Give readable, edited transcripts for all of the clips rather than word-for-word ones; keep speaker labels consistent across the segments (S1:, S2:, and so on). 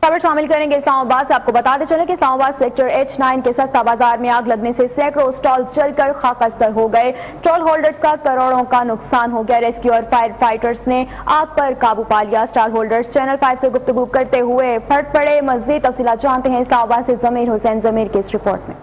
S1: खबर शामिल करेंगे इस्लामाबाद से। आपको बताते चले कि इस्लामाबाद सेक्टर H9 के सस्ता बाजार में आग लगने से सैकड़ों स्टॉल जलकर खाकस्तर हो गए। स्टॉल होल्डर्स का करोड़ों का नुकसान हो गया। रेस्क्यू और फायर फाइटर्स ने आग पर काबू पा लिया। स्टॉल होल्डर्स चैनल 5 से गुफ्तगू करते हुए फट पड़े। मज़ीद तफसीलात जानते हैं इस्लामाबाद से ज़मीर हुसैन ज़मीर की इस रिपोर्ट में।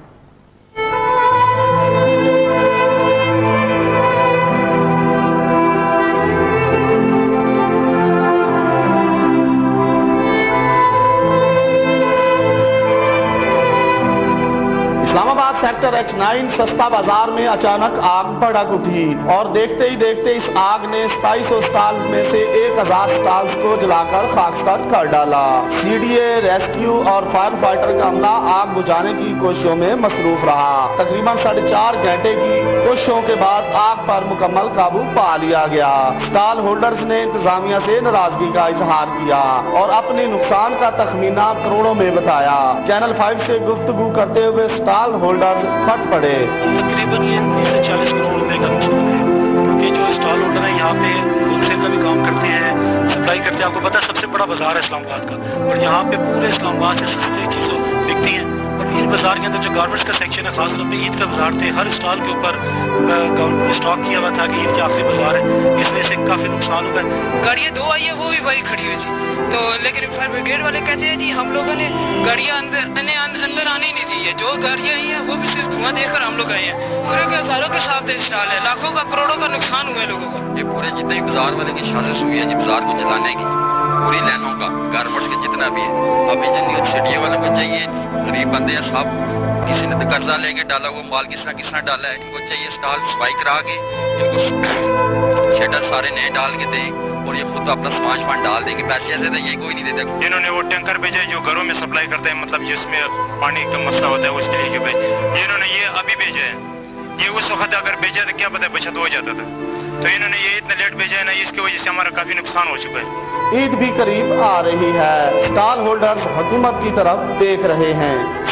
S2: इस्लामाबाद सेक्टर H9 सस्ता बाजार में अचानक आग भड़क उठी और देखते ही देखते इस आग ने 2700 स्टॉल में से 1000 स्टॉल्स को जलाकर खाकसार कर डाला। सीडीए, रेस्क्यू और फायर फाइटर का अमला आग बुझाने की कोशिशों में मसरूफ रहा। तकरीबन 4.5 घंटे की कोशिशों के बाद आग पर मुकम्मल काबू पा लिया गया। स्टॉल होल्डर्स ने इंतजामिया से नाराजगी का इजहार किया और अपने नुकसान का तखमीना करोड़ों में बताया। चैनल 5 से गुफ्तगू करते हुए स्टॉल होल्डर्स फट पड़े।
S3: तकरीबन ये 30 से 40 करोड़ रुपए का नुकसान है, क्योंकि जो स्टॉल होल्डर है यहाँ पे होलसेल का भी काम करते हैं, सप्लाई करते हैं। आपको पता है सबसे बड़ा बाजार है इस्लामाबाद का, और यहाँ पे पूरे इस्लामाबाद से सस्ती चीज़ों बिकती हैं। और इन बाजार के अंदर जो गारमेंट्स का सेक्शन है, खासतौर पे ईद का बाजार थे, हर स्टॉल के ऊपर गवर्नमेंट ने स्टॉक किया हुआ था कि ईद के आखिरी बाजार है, इसलिए से काफी नुकसान हुआ है।
S4: गाड़ियाँ 2 आई है, वो भी वही खड़ी हुई थी, तो लेकिन फायर ब्रिगेड वाले कहते हैं जी हम लोगों ने गाड़ियाँ अंदर आने ही नहीं दी है। जो गाड़ियाँ आई हैं वो भी सिर्फ धुआं देकर हम लोग आए हैं। पूरे के हजारों के साथ स्टॉल है, लाखों का करोड़ों का नुकसान हुआ है लोगों को।
S5: ये पूरे जितने बाजार वाले की साजिश हुई है जी बाजार को जलाने की, पूरी लाइनों का गारमेंट्स के जितना भी है। अभी जिन सीडीए वालों को चाहिए, गरीब बंदे हैं साहब, किसी ने तो कर्जा लेके डाला हुआ माल किसना डाला है, इनको चाहिए स्टॉल सफाई करा के, इनको शेटर सारे नए डाल के दे और ये खुद अपना समाज फंड डाल देंगे। पैसे ऐसे तो ये कोई नहीं देता।
S3: जिन्होंने वो टैंकर भेजे जो घरों में सप्लाई करते हैं, मतलब जिसमें पानी का मसला होता है उसके लिए इन्होंने ये अभी भेजा है। ये उस वक्त अगर भेजा तो क्या पता बचत हो जाता था, तो इन्होंने ये इतना लेट भेजा है ना, इसकी वजह से हमारा काफी नुकसान हो चुका है।
S2: ईद भी करीब आ रही है। स्टॉल होल्डर्स हुकूमत की तरफ देख रहे हैं।